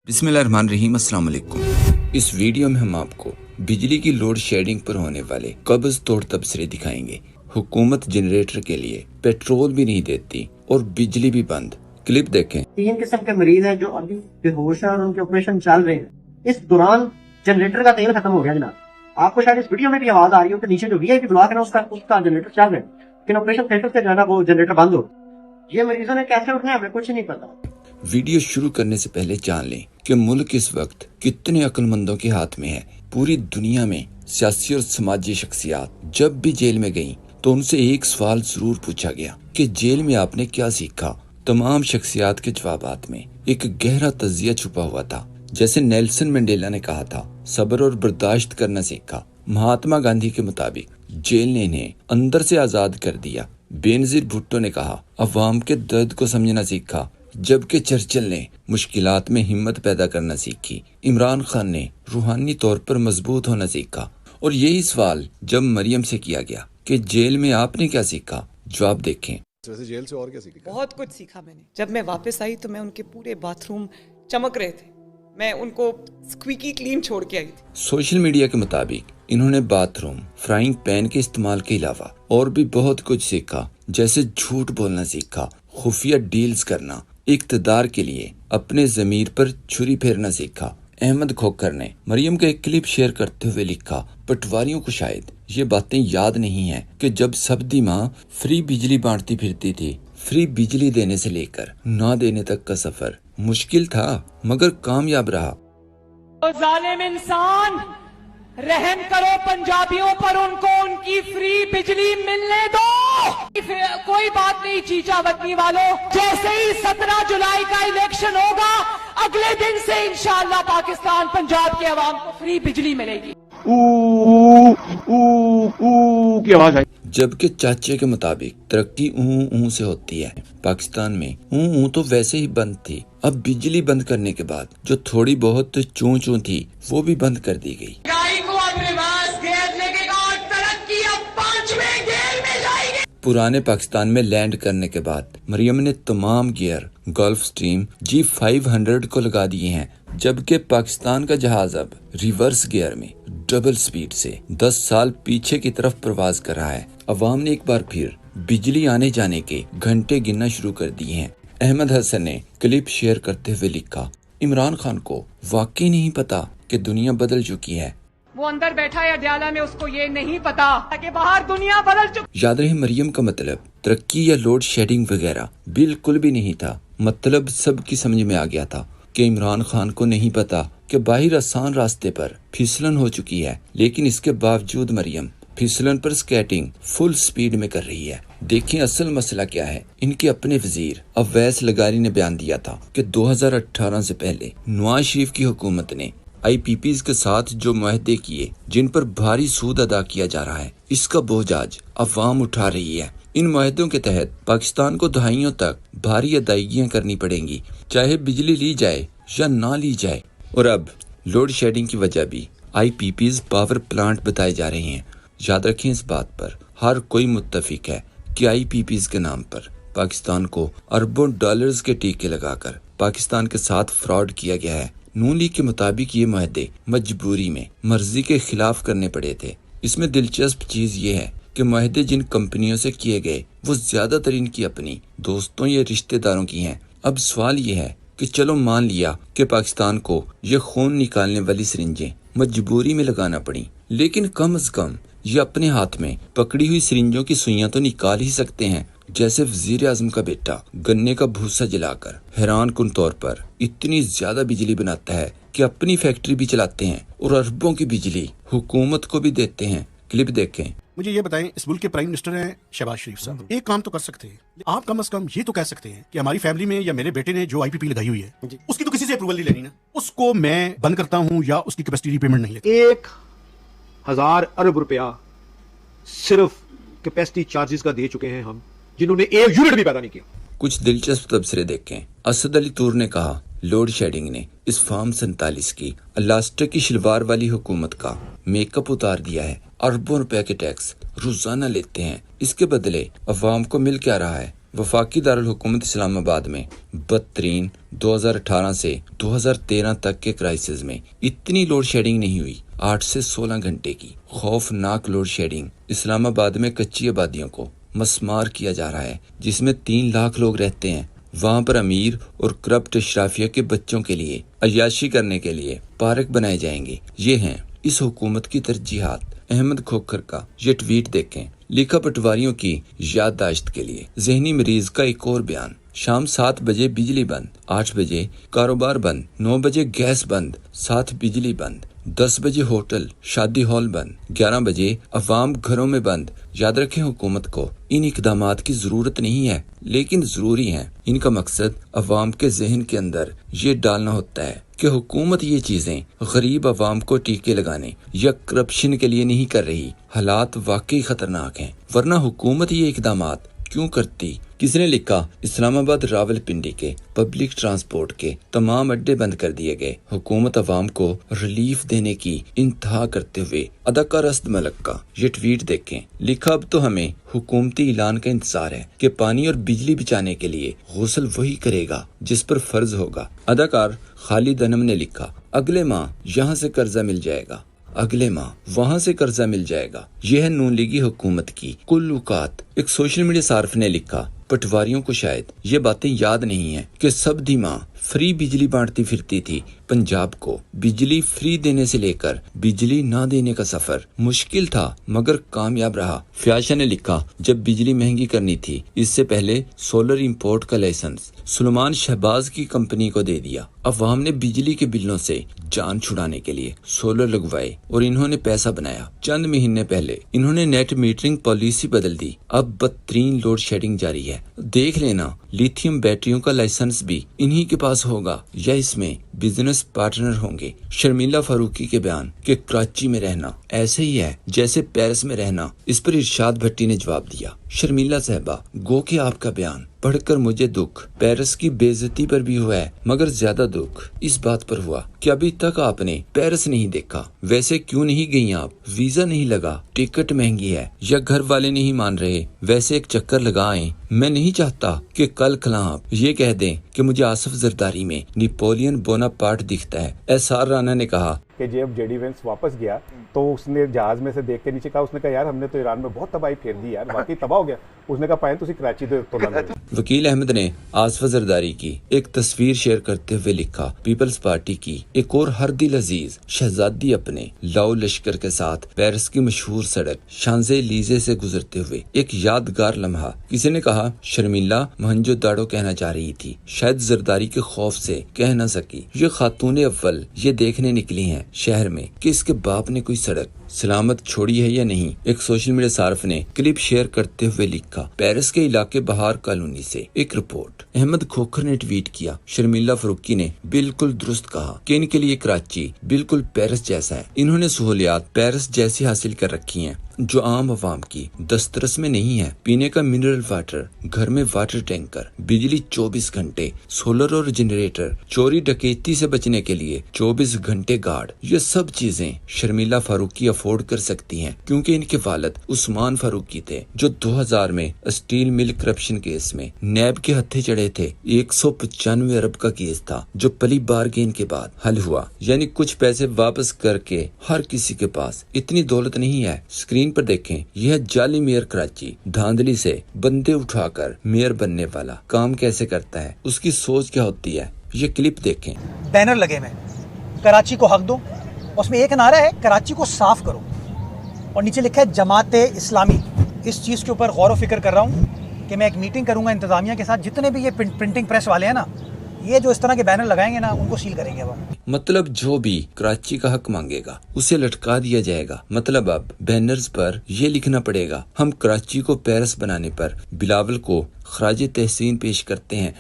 बिस्मिल्लाहिर्रहमानिर्रहीम। अस्सलाम वालेकुम। इस वीडियो में हम आपको बिजली की लोड शेडिंग पर होने वाले कब्ज़ तोड़ तबसरे दिखाएंगे। हुकूमत जनरेटर के लिए पेट्रोल भी नहीं देती और बिजली भी बंद। क्लिप देखें। 3 किस्म के मरीज हैं जो अभी बेहोश हैं और उनके ऑपरेशन चल रहे हैं। इस दौरान जनरेटर का तेल खत्म हो गया जनाब। आपको शायद इस वीडियो में भी आवाज आ रही हो कि नीचे जो वीआईपी ब्लॉक है ना उसका जनरेटर चल रहा है, लेकिन ऑपरेशन थिएटर से जो है ना वो जनरेटर बंद हो। ये मरीजों ने कैसे उठना है हमें कुछ नहीं पता। वीडियो शुरू करने से पहले जान लें कि मुल्क इस वक्त कितने अक्लमंदों के हाथ में है। पूरी दुनिया में सियासी और समाजी शख्सियात जब भी जेल में गईं तो उनसे एक सवाल जरूर पूछा गया कि जेल में आपने क्या सीखा। तमाम शख्सियात के जवाबात में एक गहरा तजिया छुपा हुआ था। जैसे नेल्सन मंडेला ने कहा था, सब्र और बर्दाश्त करना सीखा। महात्मा गांधी के मुताबिक जेल ने इन्हें अंदर से आजाद कर दिया। बेनजीर भुट्टो ने कहा, अवाम के दर्द को समझना सीखा। जबकि चर्चिल ने मुश्किलात में हिम्मत पैदा करना सीखी। इमरान खान ने रूहानी तौर पर मजबूत होना सीखा। और यही सवाल जब मरियम से किया गया कि जेल में आपने क्या सीखा, जवाब देखें। वैसे जेल से और क्या सीखा? बहुत कुछ सीखा मैंने। जब मैं वापस आई तो मैं उनके पूरे बाथरूम चमक रहे थे। मैं उनको स्क्वीकी क्लीन छोड़ के आई थी। सोशल मीडिया के मुताबिक इन्होंने बाथरूम फ्राइंग पैन के इस्तेमाल के अलावा और भी बहुत कुछ सीखा। जैसे झूठ बोलना सीखा, खुफिया डील्स करना, इक्तदार के लिए अपने ज़मीर पर छुरी फेरना सीखा। अहमद खोखर ने मरियम का एक क्लिप शेयर करते हुए लिखा, पटवारियों को शायद ये बातें याद नहीं है कि जब सब्दी माँ फ्री बिजली बांटती फिरती थी। फ्री बिजली देने से लेकर ना देने तक का सफर मुश्किल था मगर कामयाब रहा। तो जालिम इंसान, रहम करो पंजाबियों पर, उनको उनकी फ्री बिजली मिलने दो। कोई बात नहीं चीचा वतनी वालों, जैसे ही 17 जुलाई का इलेक्शन होगा अगले दिन से इंशाअल्लाह पाकिस्तान पंजाब के अवाम को फ्री बिजली मिलेगी। की आवाज आई। जबकि चाचे के मुताबिक तरक्की ऊं से होती है। पाकिस्तान में ऊं तो वैसे ही बंद थी। अब बिजली बंद करने के बाद जो थोड़ी बहुत चूं चूं थी वो भी बंद कर दी गई। पुराने पाकिस्तान में लैंड करने के बाद मरियम ने तमाम गियर गल्फ स्ट्रीम G500 को लगा दिए हैं। जबकि पाकिस्तान का जहाज अब रिवर्स गियर में डबल स्पीड से 10 साल पीछे की तरफ प्रवास कर रहा है। अवाम ने एक बार फिर बिजली आने जाने के घंटे गिनना शुरू कर दिए हैं। अहमद हसन ने क्लिप शेयर करते हुए लिखा, इमरान खान को वाकई नहीं पता कि दुनिया बदल चुकी है। वो अंदर बैठा है अदयाला में, उसको ये नहीं पता कि बाहर दुनिया बदल चुकी। याद रहे मरियम का मतलब तरक्की या लोड शेडिंग वगैरह बिल्कुल भी नहीं था। मतलब सबकी समझ में आ गया था कि इमरान खान को नहीं पता कि बाहर आसान रास्ते पर फिसलन हो चुकी है। लेकिन इसके बावजूद मरियम फिसलन पर स्केटिंग फुल स्पीड में कर रही है। देखें असल मसला क्या है। इनके अपने वजीर अवैस लगारी ने बयान दिया था कि 2018 से पहले नवाज शरीफ की हुकूमत ने IPPs के साथ जो मुआहदे किए जिन पर भारी सूद अदा किया जा रहा है, इसका बोझ आज अवाम उठा रही है। इन मुआहदों के तहत पाकिस्तान को दहाइयों तक भारी अदायगियां करनी पड़ेंगी, चाहे बिजली ली जाए या ना ली जाए। और अब लोड शेडिंग की वजह भी IPPs पावर प्लांट बताए जा रहे हैं। याद रखें इस बात पर हर कोई मुत्तफिक है कि IPPs के नाम पर पाकिस्तान को अरबों डॉलर्स के टीके लगाकर पाकिस्तान के साथ फ्रॉड किया गया है। नून लीग के मुताबिक ये मुआहदे मजबूरी में मर्जी के खिलाफ करने पड़े थे। इसमें दिलचस्प चीज ये है कि मुआहदे जिन कंपनियों से किए गए वो ज्यादातर इनकी अपनी दोस्तों या रिश्तेदारों की हैं। अब सवाल ये है कि चलो मान लिया कि पाकिस्तान को ये खून निकालने वाली सिरिंजें मजबूरी में लगाना पड़ी, लेकिन कम से कम ये अपने हाथ में पकड़ी हुई सिरिंजों की सुइयां तो निकाल ही सकते हैं। जैसे वजीर आजम का बेटा गन्ने का भूसा जलाकर हैरान कुन तौर पर इतनी ज्यादा बिजली बनाता है कि अपनी फैक्ट्री भी चलाते हैं और अरबों की बिजली हुकूमत को भी देते हैं। क्लिप देखें। मुझे ये बताएं, इस मुल्क के प्राइम मिनिस्टर हैं शहबाज शरीफ साहब। एक काम तो कर सकते हैं, आप कम से कम ये तो कह सकते हैं कि हमारी फैमिली में या मेरे बेटे ने जो IPP लगाई हुई है उसकी तो किसी से अप्रूवल नहीं लेनी ना, उसको मैं बंद करता हूँ या उसकी कैपेसिटी पेमेंट नहीं लेती। 1000 अरब रुपया सिर्फ कैपेसिटी चार्जेस का दे चुके हैं हम, जिन्होंने एक यूनिट भी पैदा नहीं किया। कुछ दिलचस्प तबसरे देखें। असद अली तूर ने कहा, लोड शेडिंग ने इस फार्म 47 की अलास्टर की शलवार वाली हुकूमत का मेकअप उतार दिया है। अरबों रुपए के टैक्स रोजाना लेते हैं, इसके बदले अवाम को मिल क्या रहा है? वफाकी दारुल اسلام آباد में बदतरीन 2018 से 2013 तक के क्राइसिस में इतनी लोड शेडिंग नहीं हुई। 8 से 16 घंटे की खौफनाक लोड शेडिंग इस्लाम आबाद में कच्ची आबादियों को मस्मार किया जा रहा है, जिसमें 3 लाख लोग रहते हैं। वहां पर अमीर और करप्ट अशराफिया के बच्चों के लिए अय्याशी करने के लिए पार्क बनाए जाएंगे। ये हैं इस हुकूमत की तरजीहात। अहमद खोखर का ये ट्वीट देखें, लिखा पटवारियों की याददाश्त के लिए। जहनी मरीज का एक और बयान, शाम 7 बजे बिजली बंद, 8 बजे कारोबार बंद, 9 बजे गैस बंद, 7 बिजली बंद, 10 बजे होटल शादी हॉल बंद, 11 बजे अवाम घरों में बंद। याद रखें, हुकूमत को इन इकदामात की जरूरत नहीं है, लेकिन जरूरी है। इनका मकसद अवाम के जहन के अंदर ये डालना होता है कि हुकूमत ये चीजें गरीब अवाम को टीके लगाने या करप्शन के लिए नहीं कर रही। हालात वाकई खतरनाक हैं, वरना हुकूमत ये इकदामात क्यों करती। किसने लिखा, इस्लामाबाद रावलपिंडी के पब्लिक ट्रांसपोर्ट के तमाम अड्डे बंद कर दिए गए। हुकूमत अवाम को रिलीफ देने की इंतहा करते हुए अदाकार असद मलिक का ये ट्वीट देखें, लिखा, अब तो हमें हुकूमती ऐलान का इंतजार है कि पानी और बिजली बचाने के लिए गुस्ल वही करेगा जिस पर फर्ज होगा। अदाकार खालिद अनम ने लिखा, अगले माह यहाँ से कर्जा मिल जाएगा, अगले माह वहाँ से कर्जा मिल जाएगा। यह है नून लीगी हुकूमत की कुल औकात। एक सोशल मीडिया सार्फ ने लिखा, पटवारियों को शायद ये बातें याद नहीं है कि सबदी माँ फ्री बिजली बांटती फिरती थी। पंजाब को बिजली फ्री देने से लेकर बिजली ना देने का सफर मुश्किल था, मगर कामयाब रहा। फ्याशा ने लिखा, जब बिजली महंगी करनी थी, इससे पहले सोलर इंपोर्ट का लाइसेंस सुलेमान शहबाज की कंपनी को दे दिया। अवाम ने बिजली के बिलों से जान छुड़ाने के लिए सोलर लगवाए और इन्होंने पैसा बनाया। चंद महीने पहले इन्होंने नेट मीटरिंग पॉलिसी बदल दी। अब बदतरीन लोड शेडिंग जारी है। देख लेना, लिथियम बैटरियों का लाइसेंस भी इन्हीं के पास होगा या इसमें बिजनेस पार्टनर होंगे। शर्मिला फारूकी के बयान कि कराची में रहना ऐसे ही है जैसे पेरिस में रहना, इस पर इरशाद भट्टी ने जवाब दिया, शर्मिला साहबा, गो के आपका बयान पढ़कर मुझे दुख पेरिस की बेइज्जती पर भी हुआ है, मगर ज्यादा दुख इस बात पर हुआ कि अभी तक आपने पेरिस नहीं देखा। वैसे क्यों नहीं गई आप? वीजा नहीं लगा, टिकट महंगी है, या घर वाले नहीं मान रहे? वैसे एक चक्कर लगा आए। मैं नहीं चाहता कि कल खला आप ये कह दें कि मुझे आसिफ जरदारी में नेपोलियन बोनापार्ट दिखता है। एसआर राणा ने कहा कि जब जेडी वेंस वापस गया तो उसने जहाज में से देख के नीचे कहा, उसने कहा यार हमने तो ईरान में बहुत तबाही फेर दी यार, वाकई तबाह हो गया। उसने कहा पाए तुसी कराची दे तो लग। वकील अहमद ने आसिफ जरदारी की एक तस्वीर शेयर करते हुए लिखा, पीपल्स पार्टी की एक और हर दिल अजीज शहजादी अपने लाओ लश्कर के साथ पेरिस की मशहूर सड़क शांजे लीजे से गुजरते हुए एक यादगार लम्हा। किसी ने कहा, शर्मिला महंजो दाड़ो कहना चाह रही थी, शायद जरदारी के खौफ से कह न सकी। ये खातून अव्वल ये देखने निकली हैं शहर में कि इसके बाप ने कोई सड़क सलामत छोड़ी है या नहीं। एक सोशल मीडिया सार्फ ने क्लिप शेयर करते हुए लिखा, पेरिस के इलाके बहार कॉलोनी से एक रिपोर्ट। अहमद खोखर ने ट्वीट किया, शर्मिला फारूकी ने बिल्कुल दुरुस्त कहा कि इनके लिए कराची बिल्कुल पेरिस जैसा है। इन्होंने सहूलियात पेरिस जैसी हासिल कर रखी हैं जो आम आवाम की दस्तरस में नहीं है। पीने का मिनरल वाटर, घर में वाटर टैंकर, बिजली 24 घंटे, सोलर और जनरेटर, चोरी डकैती से बचने के लिए 24 घंटे गार्ड, ये सब चीजें शर्मिला फारूकी अफोर्ड कर सकती हैं क्योंकि इनके वालिद उस्मान फारूकी थे जो 2000 में स्टील मिल करप्शन केस में नैब के हत्थे चढ़े थे। 195 अरब का केस था जो पली बारगेन के बाद हल हुआ, यानी कुछ पैसे वापस करके हर किसी के पास इतनी दौलत नहीं है। स्क्रीन पर देखें, यह जाली मेयर कराची धांधली से बंदे उठाकर मेयर बनने वाला काम कैसे करता है, उसकी सोच क्या होती है, ये क्लिप देखें। बैनर लगे हुए, कराची को हक दो, उसमें एक नारा है कराची को साफ करो और नीचे लिखा है जमात इस्लामी। इस चीज़ के ऊपर गौर व फिक्र कर रहा हूँ कि मैं एक मीटिंग करूँगा इंतजामिया के साथ, जितने भी ये प्रिंटिंग प्रेस वाले हैं ना, ये जो इस तरह के बैनर लगाएंगे ना, उनको सील करेंगे। वो मतलब जो भी कराची का हक मांगेगा उसे लटका दिया जाएगा। मतलब अब बैनर्स पर ये लिखना पड़ेगा, हम कराची को पेरिस बनाने पर बिलावल को खराज तहसीन पेश करते हैं।